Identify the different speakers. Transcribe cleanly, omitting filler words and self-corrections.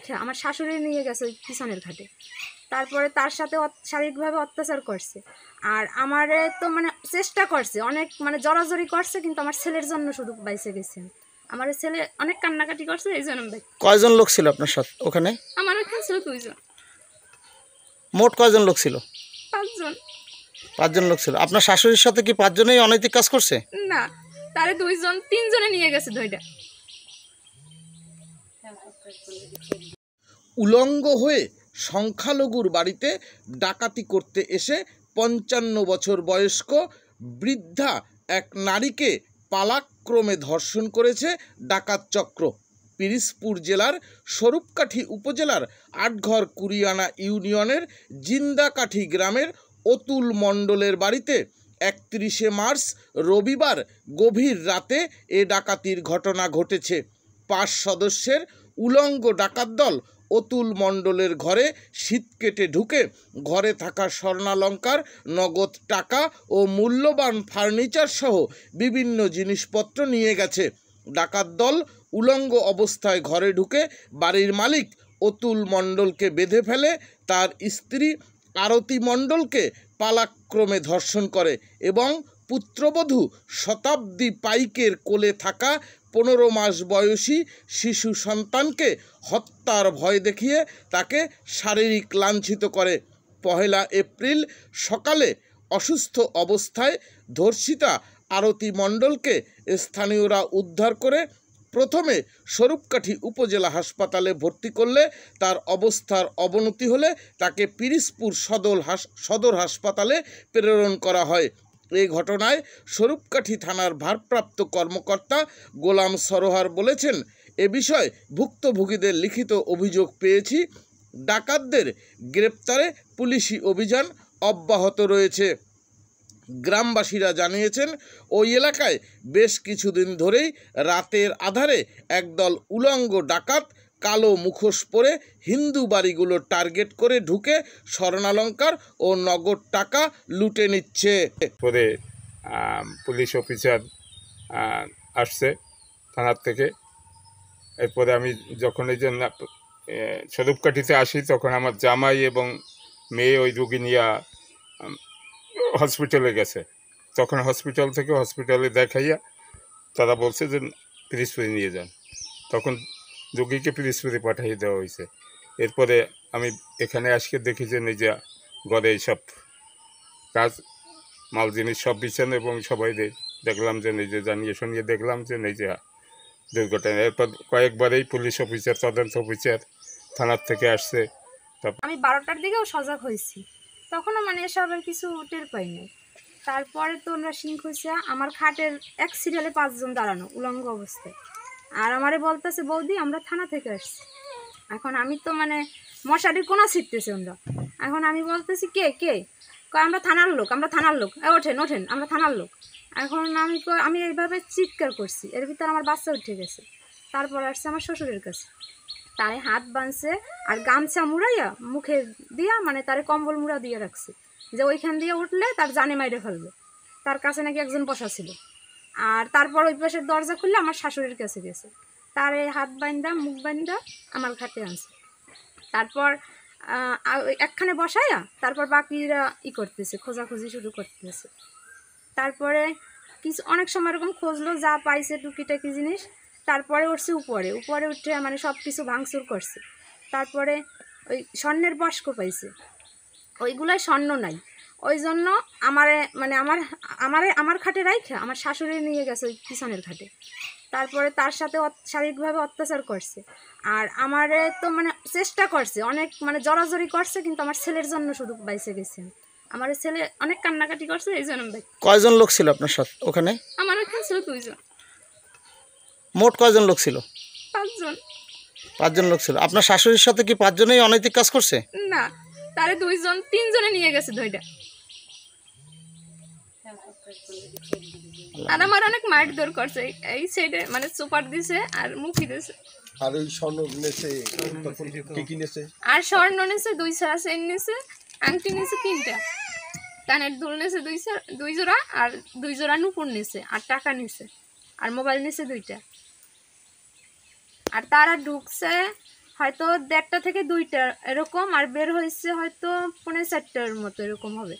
Speaker 1: রাইখা আমার শাশুড়ি নিয়ে গেছে ওই পিছনের ঘাটে। তারপরে তার সাথে শারীরিকভাবে অত্যাচার করছে। আর আমারে তো মানে চেষ্টা করছে অনেক, মানে জড়াজড়ি করছে, কিন্তু আমার ছেলের জন্য শুধু বাইসে গেছে। আমার ছেলে অনেক কান্নাকাটি করছে, এই জন্য।
Speaker 2: কয়জন লোক ছিল আপনার সাথে ওখানে?
Speaker 1: আমার ওখানে ছিল 2 জন।
Speaker 2: মোট কয়জন লোক ছিল?
Speaker 1: 5 জন।
Speaker 2: 5 জন লোক ছিল। আপনার শাশুড়ির সাথে কি 5 জনেই অনৈতিক কাজ করছে?
Speaker 1: না, তারে 2 জন 3 জনে নিয়ে গেছে ধইরা।
Speaker 3: উলঙ্গ হয়ে সংখ্যালঘুর বাড়িতে ডাকাতি করতে এসে 55 বছর বয়স্ক বৃদ্ধা এক নারীকে পালাক্রমে ধর্ষণ করেছে ডাকাত চক্র। পিরিজপুর জেলার স্বরূপকাঠি উপজেলার আটঘর কুরিয়ানা ইউনিয়নের জিন্দাকাঠি গ্রামের অতুল মণ্ডলের বাড়িতে 31শে মার্চ রবিবার গভীর রাতে এ ডাকাতির ঘটনা ঘটেছে। 5 সদস্যের উলঙ্গ ডাকাত দল অতুল মণ্ডলের ঘরে শীত কেটে ঢুকে ঘরে থাকা স্বর্ণালঙ্কার, নগদ টাকা ও মূল্যবান ফার্নিচার সহ বিভিন্ন জিনিসপত্র নিয়ে গেছে। ডাকাত দল উলঙ্গ অবস্থায় ঘরে ঢুকে বাড়ির মালিক অতুল মণ্ডলকে বেঁধে ফেলে, তার স্ত্রী আরতি মণ্ডলকে পালাক্রমে ধর্ষণ করে এবং পুত্রবধূ শতাব্দী পাইকের কোলে থাকা 15 মাস বয়সী শিশু সন্তানকে হত্যার ভয় দেখিয়ে তাকে শারীরিক লাঞ্ছিত করে। 1 এপ্রিল সকালে অসুস্থ অবস্থায় ধর্ষিতা আরতি মণ্ডলকে স্থানীয়রা উদ্ধার করে প্রথমে স্বরূপকাঠি উপজেলা হাসপাতালে ভর্তি করলে তার অবস্থার অবনতি হলে তাকে পিরিজপুর সদর হাসপাতালে প্রেরণ করা হয়। এই ঘটনায় স্বরূপকাঠি থানার ভারপ্রাপ্ত কর্মকর্তা গোলাম সরোয়ার বলেছেন, এ বিষয়ে ভুক্তভোগীদের লিখিত অভিযোগ পেয়েছি। ডাকাতদের গ্রেপ্তারে পুলিশি অভিযান অব্যাহত রয়েছে। গ্রামবাসীরা জানিয়েছেন, ওই এলাকায় বেশ কিছুদিন ধরেই রাতের আধারে একদল উলঙ্গ ডাকাত কালো মুখোশ পরে হিন্দু বাড়িগুলো টার্গেট করে ঢুকে স্বর্ণালঙ্কার ও নগদ টাকা লুটে নিচ্ছে।
Speaker 4: পরে পুলিশ অফিসার আসছে থানার থেকে। এরপরে আমি যখন এই যে স্বরূপকাঠিতে আসি তখন আমার জামাই এবং মেয়ে ওই রুগী নিয়ে হসপিটালে গেছে। তখন হসপিটালে দেখাইয়া তারা বলছে যে পিরিজপুরে নিয়ে যান। তখন রোগীকে পিরিজপুরে পাঠিয়ে দেওয়া হয়েছে। এরপরে আমি এখানে আজকে দেখি যে নিজে ঘরে এইসব কাজ মাল জিনিস সব বিছানো এবং সবাই দেখলাম যে নিজে জানিয়ে শুনিয়ে দেখলাম যে নিজে দুর্ঘটনা। এরপর কয়েকবারেই পুলিশ অফিসার, তদন্ত অফিসার থানার থেকে আসছে।
Speaker 1: আমি 12টার দিকেও সজাগ হয়েছি, তখনও মানে এসবের কিছু টের পাইনি। তারপরে তো আমরা সিঙ্ক হয়েছে, আমার খাটের এক সিরিয়ালে 5 জন দাঁড়ানো উলঙ্গ অবস্থায়, আর আমারে বলতেছে, বৌদি আমরা থানা থেকে আসছি। এখন আমি তো মানে মশারির কোনা ছিটতেছে ওরা। এখন আমি বলতেছি, কে কে? আমরা থানার লোক, ওঠেন আমরা থানার লোক। এখন আমি এইভাবে চিৎকার করছি, এর ভিতরে আমার বাচ্চা উঠে গেছে। তারপর আসছে আমার শ্বশুরের কাছে, তারে হাত বাঁধছে আর গামছা মুড়াইয়া মুখে দিয়া, মানে তারে কম্বল মুড়া দিয়ে রাখছে যে ওইখান দিয়ে উঠলে তার জানে মাইরে ফেলবে। তার কাছে নাকি একজন বসা ছিল। আর তারপর ওই পাশের দরজা খুললে আমার শাশুড়ির কাছে গেছে, তারে হাত বাইন্দা মুখ বাইন্দা আমার ঘাটে আনছে। তারপর একখানে বসায়া তারপর বাকিরা করতেছে, খোঁজাখুঁজি শুরু করতেছে। তারপরে অনেক সময় এরকম খুঁজলো, যা পাইছে টুকিটাকি জিনিস। তারপরে উঠছে উপরে উঠে মানে সব কিছু ভাঙচুর করছে। তারপরে ওই স্বর্ণের বস্ক পাইছে, ওইগুলাই স্বর্ণ নাই। ওই জন্য আমার খাটে রাইখা আমার শাশুড়ি নিয়ে গেছে ওই পিছনের ঘাটে। তারপরে তার সাথে শারীরিকভাবে অত্যাচার করছে। আর আমারে তো মানে চেষ্টা করছে অনেক, মানে জড়াজড়ি করছে, কিন্তু আমার ছেলের জন্য শুধু বাইসে গেছে। আমার ছেলে অনেক কান্নাকাটি করছে, এই জন্য।
Speaker 2: কয়জন লোক ছিল আপনার সাথে ওখানে?
Speaker 1: আমার ওখানে ছিল 2 জন।
Speaker 2: মোট কয়জন লোক ছিল?
Speaker 1: 5 জন।
Speaker 2: 5 জন লোক ছিল। আপনার শাশুড়ির সাথে কি 5 জনেই অনৈতিক কাজ করছে?
Speaker 1: না, তারে 2 জন 3 জনে নিয়ে গেছে ধইরা। আর আমার অনেক মারধর করছে, এই সাইডে মানে সুপার দিছে আর মুখি দিছে।
Speaker 5: আর ওই স্বর্ণ নেছে, কি নেছে?
Speaker 1: আর স্বর্ণ নেছে 2 ছড়া, চেন নেছে, আংটি নেছে 3টা, কানের দুল নেছে 2 জোড়া, আর 2 জোড়া নুপুর নেছে, আর টাকা নেছে, আর মোবাইল নেছে 2টা। আর তারা ঢুকছে হয়তো 1:30 থেকে 2টা এরকম, আর বের হয়েছে হয়তো 3:45টার মতো এরকম হবে।